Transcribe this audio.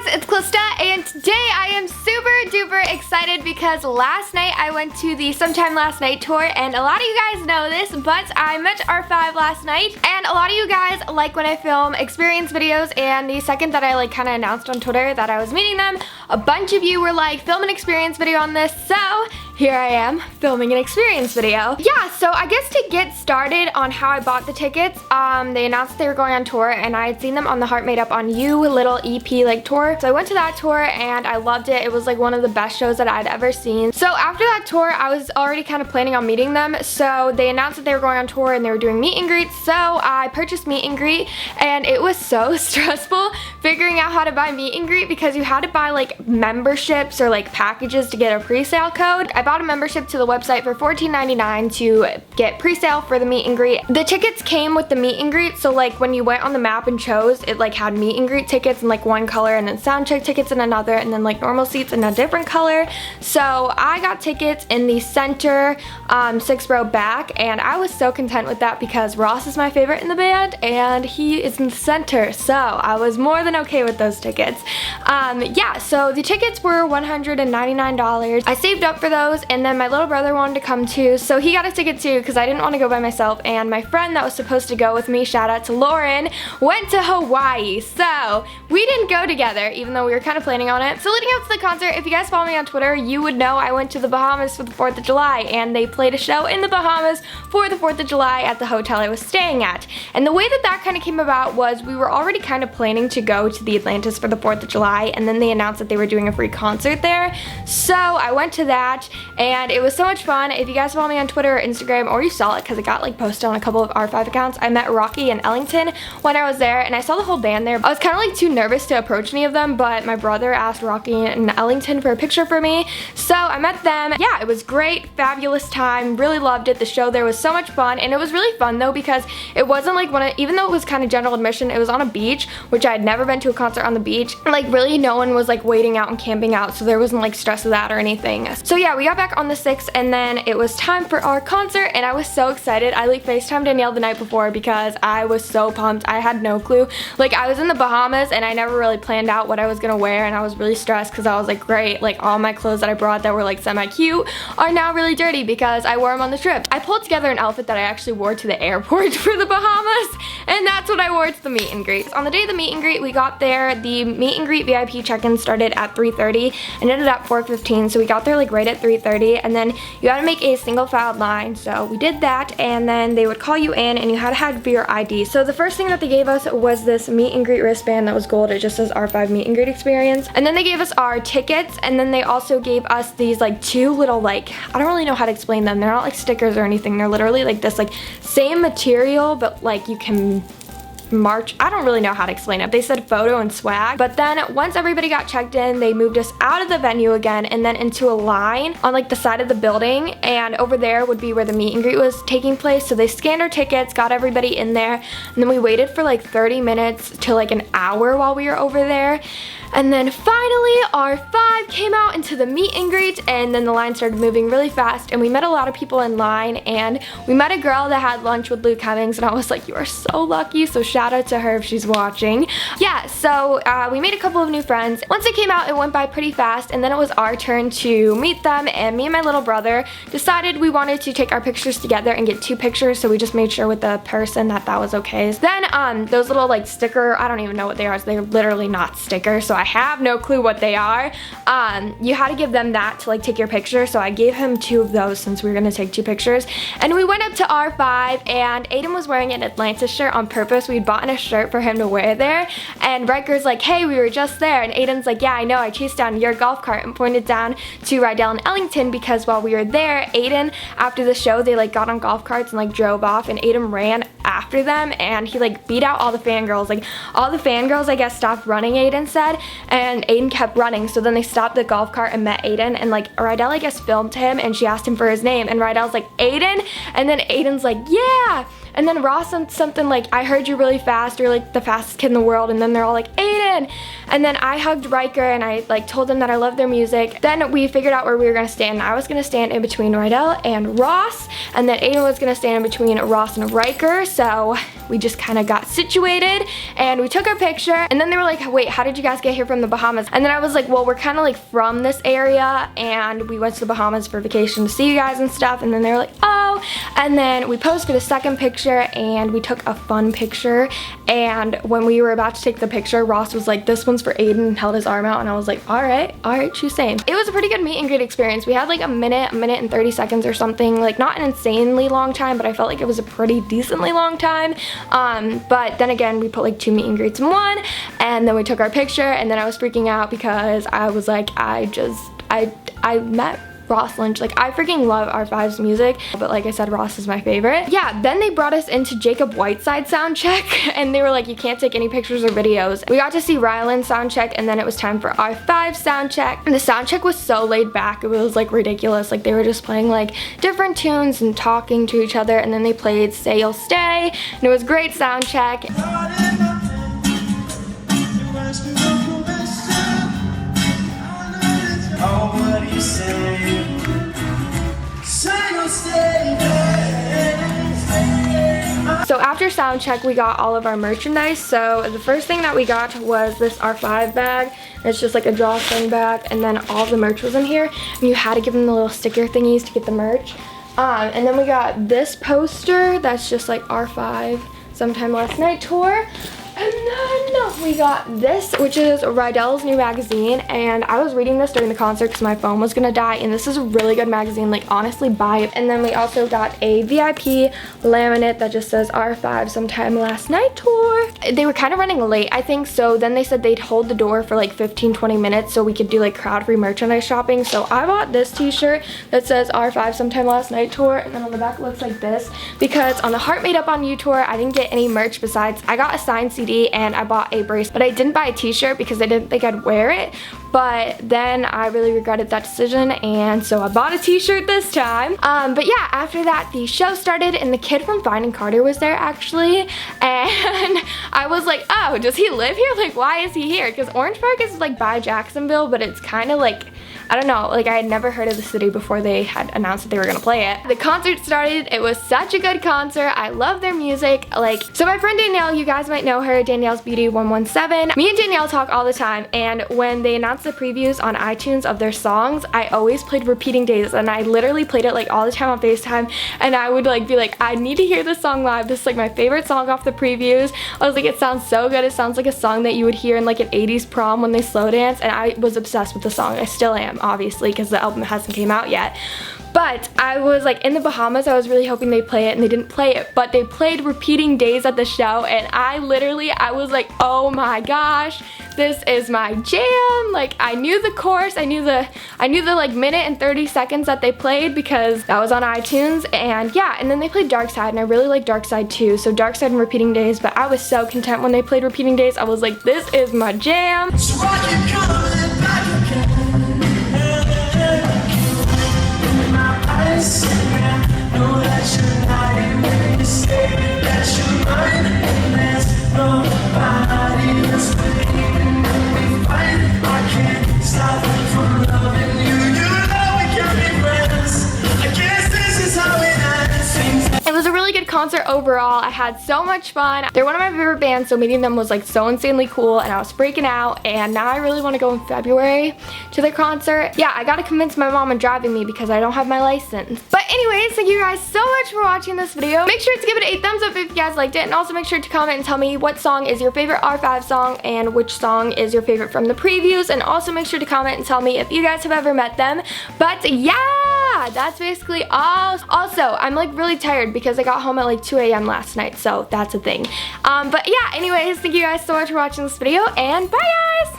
guys, it's Calista, and today I am super duper excited because last night I went to the Sometime Last Night tour, and a lot of you guys know this, but I met R5 last night, and a lot of you guys like when I film experience videos, and the second that I kind of announced on Twitter that I was meeting them, a bunch of you were like, film an experience video on this, so here I am filming an experience video. Yeah, so I guess to get started on how I bought the tickets, they announced they were going on tour, and I had seen them on the Heart Made Up on You little EP tour. So I went to that tour and I loved it. It was like one of the best shows that I'd ever seen. So after that tour, I was already kind of planning on meeting them. So they announced that they were going on tour and they were doing meet and greets. So I purchased meet and greet, and it was so stressful figuring out how to buy meet and greet because you had to buy like memberships or like packages to get a pre-sale code. I bought a membership to the website for $14.99 to get pre-sale for the meet and greet. The tickets came with the meet and greet, so like when you went on the map and chose, it like had meet and greet tickets in like one color and then sound check tickets in another, and then like normal seats in a different color. So I got tickets in the center 6th row back, and I was so content with that because Ross is my favorite in the band and he is in the center, so I was more than okay with those tickets. Yeah, so the tickets were $199. I saved up for those, and then my little brother wanted to come too, so he got a ticket too because I didn't want to go by myself, and my friend that was supposed to go with me, shout out to Lauren, went to Hawaii, so we didn't go together even though we were kind of planning on it. So leading up to the concert, if you guys follow me on Twitter, you would know I went to the Bahamas for the 4th of July, and they played a show in the Bahamas for the 4th of July at the hotel I was staying at. And the way that that kind of came about was we were already kind of planning to go to the Atlantis for the 4th of July, and then they announced that they were doing a free concert there. So I went to that, and it was so much fun. If you guys follow me on Twitter or Instagram, or you saw it because it got like posted on a couple of R5 accounts, I met Rocky and Ellington when I was there, and I saw the whole band there. I was kind of like too nervous to approach any of them, but my brother asked Rocky and Ellington for a picture for me, so I met them. Yeah, it was great, fabulous time, really loved it. The show there was so much fun, and it was really fun though because it wasn't like even though it was kind of general admission, it was on a beach, which I had never been to a concert on the beach, and like really no one was like waiting out and camping out, so there wasn't like stress of that or anything. So yeah, we got back on the 6th, and then it was time for our concert, and I was so excited. I like FaceTimed Danielle the night before because I was so pumped. I had no clue. Like, I was in the Bahamas and I never really planned out what I was gonna wear, and I was really stressed because I was like, great, like all my clothes that I brought that were like semi-cute are now really dirty because I wore them on the trip. I pulled together an outfit that I actually wore to the airport for the Bahamas, and that's what I wore to the meet and greet. On the day of the meet and greet, we got there, the meet and greet VIP check-in started at 3:30 and ended at 4:15, so we got there like right at 3:30, and then you had to make a single filed line, so we did that, and then they would call you in and you had to have your ID. So the first thing that they gave us was this meet and greet wristband that was gold. It just says R5 meet and greet experience, and then they gave us our tickets, and then they also gave us these like two little like, I don't really know how to explain them, they're not like stickers or anything, they're literally like this like same material, but like you can march, I don't really know how to explain it. They said photo and swag, but then once everybody got checked in, they moved us out of the venue again and then into a line on like the side of the building, and over there would be where the meet and greet was taking place. So they scanned our tickets, got everybody in there, and then we waited for like 30 minutes to like an hour while we were over there. And then finally R5 came out into the meet and greet, and then the line started moving really fast, and we met a lot of people in line, and we met a girl that had lunch with Luke Hemmings, and I was like, you are so lucky, so shout out to her if she's watching. Yeah, so we made a couple of new friends. Once it came out, it went by pretty fast, and then it was our turn to meet them, and me and my little brother decided we wanted to take our pictures together and get 2 pictures, so we just made sure with the person that that was okay. Then those little like sticker, I don't even know what they are, so they're literally not stickers, so I have no clue what they are. You had to give them that to like take your picture, so I gave him 2 of those since we were gonna take 2 pictures. And we went up to R5, and Aiden was wearing an Atlantis shirt on purpose. We'd bought a shirt for him to wear there, and Riker's like, hey, we were just there, and Aiden's like, yeah, I know, I chased down your golf cart, and pointed down to Rydell and Ellington because while we were there, Aiden, after the show, they like got on golf carts and like drove off, and Aiden ran after them, and he like beat out all the fangirls. Like all the fangirls, I guess, stopped running, Aiden said, and Aiden kept running, so then they stopped the golf cart and met Aiden, and like Rydell, I guess, filmed him, and she asked him for his name, and Rydell's like, Aiden? And then Aiden's like, yeah! And then Ross said something like, I heard you really fast, you're like the fastest kid in the world. And then they're all like, Aiden. And then I hugged Riker and I like told them that I love their music. Then we figured out where we were gonna stand. I was gonna stand in between Rydell and Ross, and then Aiden was gonna stand in between Ross and Riker. So we just kind of got situated and we took our picture, and then they were like, wait, how did you guys get here from the Bahamas? And then I was like, well, we're kind of like from this area and we went to the Bahamas for vacation to see you guys and stuff. And then they were like, oh. And then we posed for the second picture and we took a fun picture. And when we were about to take the picture, Ross was like, this one's for Aiden, and held his arm out, and I was like, all right, choose same. It was a pretty good meet and greet experience. We had like a minute and 30 seconds or something, like not an insanely long time, but I felt like it was a pretty decently long time. But then again, we put like 2 meet and greets in one, and then we took our picture, and then I was freaking out because I was like, I met Ross Lynch. Like, I freaking love R5's music, but like I said, Ross is my favorite. Yeah, then they brought us into Jacob Whiteside sound check, and they were like, you can't take any pictures or videos. We got to see Rylan sound check, and then it was time for R5 sound check. And the sound check was so laid back, it was like ridiculous. Like, they were just playing like different tunes and talking to each other, and then they played Say You'll Stay, and it was great sound check. So after sound check, we got all of our merchandise. So the first thing that we got was this R5 bag. It's just like a drawstring bag, and then all the merch was in here, and you had to give them the little sticker thingies to get the merch. And then we got this poster that's just like R5 Sometime Last Night tour. And then we got this, which is Rydell's new magazine, and I was reading this during the concert because my phone was gonna die, and this is a really good magazine, like honestly buy it. And then we also got a VIP laminate that just says R5 Sometime Last Night tour. They were kind of running late, I think, so then they said they'd hold the door for like 15-20 minutes so we could do like crowd-free merchandise shopping. So I bought this t-shirt that says R5 Sometime Last Night tour, and then on the back it looks like this, because on the Heart Made Up on You tour, I didn't get any merch besides I got a signed CD and I bought a bracelet, but I didn't buy a t-shirt because I didn't think I'd wear it. But then I really regretted that decision, and so I bought a t-shirt this time. But yeah, after that the show started, and the kid from Finding Carter was there actually, and I was like, oh, does he live here? Like, why is he here? Because Orange Park is like by Jacksonville, but it's kind of like, I don't know, like I had never heard of the city before they had announced that they were gonna play it. The concert started, it was such a good concert. I love their music. Like, so my friend Danielle, you guys might know her, Danielle's Beauty 117. Me and Danielle talk all the time, and when they announced the previews on iTunes of their songs, I always played Repeating Days, and I literally played it like all the time on FaceTime, and I would like be like, I need to hear this song live. This is like my favorite song off the previews. I was like, it sounds so good. It sounds like a song that you would hear in like an 80s prom when they slow dance, and I was obsessed with the song. I still am, obviously, because the album hasn't came out yet. But I was like in the Bahamas, I was really hoping they'd play it, and they didn't play it, but they played Repeating Days at the show, and I was like, oh my gosh, this is my jam. Like, I knew the chorus, I knew the like minute and 30 seconds that they played because that was on iTunes. And yeah, and then they played Dark Side, and I really like Dark Side too. So Dark Side and Repeating Days, but I was so content when they played Repeating Days. I was like, this is my jam. It was a really good concert overall. I had so much fun. They're one of my favorite bands, so meeting them was like so insanely cool, and I was freaking out, and now I really want to go in February to their concert. Yeah, I gotta convince my mom on driving me because I don't have my license. But anyways, thank you guys so much for watching this video. Make sure to give it a thumbs up if you guys liked it, and also make sure to comment and tell me what song is your favorite R5 song and which song is your favorite from the previews, and also make sure to comment and tell me if you guys have ever met them. But yeah, that's basically all. Also, I'm like really tired because I got home at like 2 a.m. last night, so that's a thing. But yeah, anyways, thank you guys so much for watching this video, and bye guys!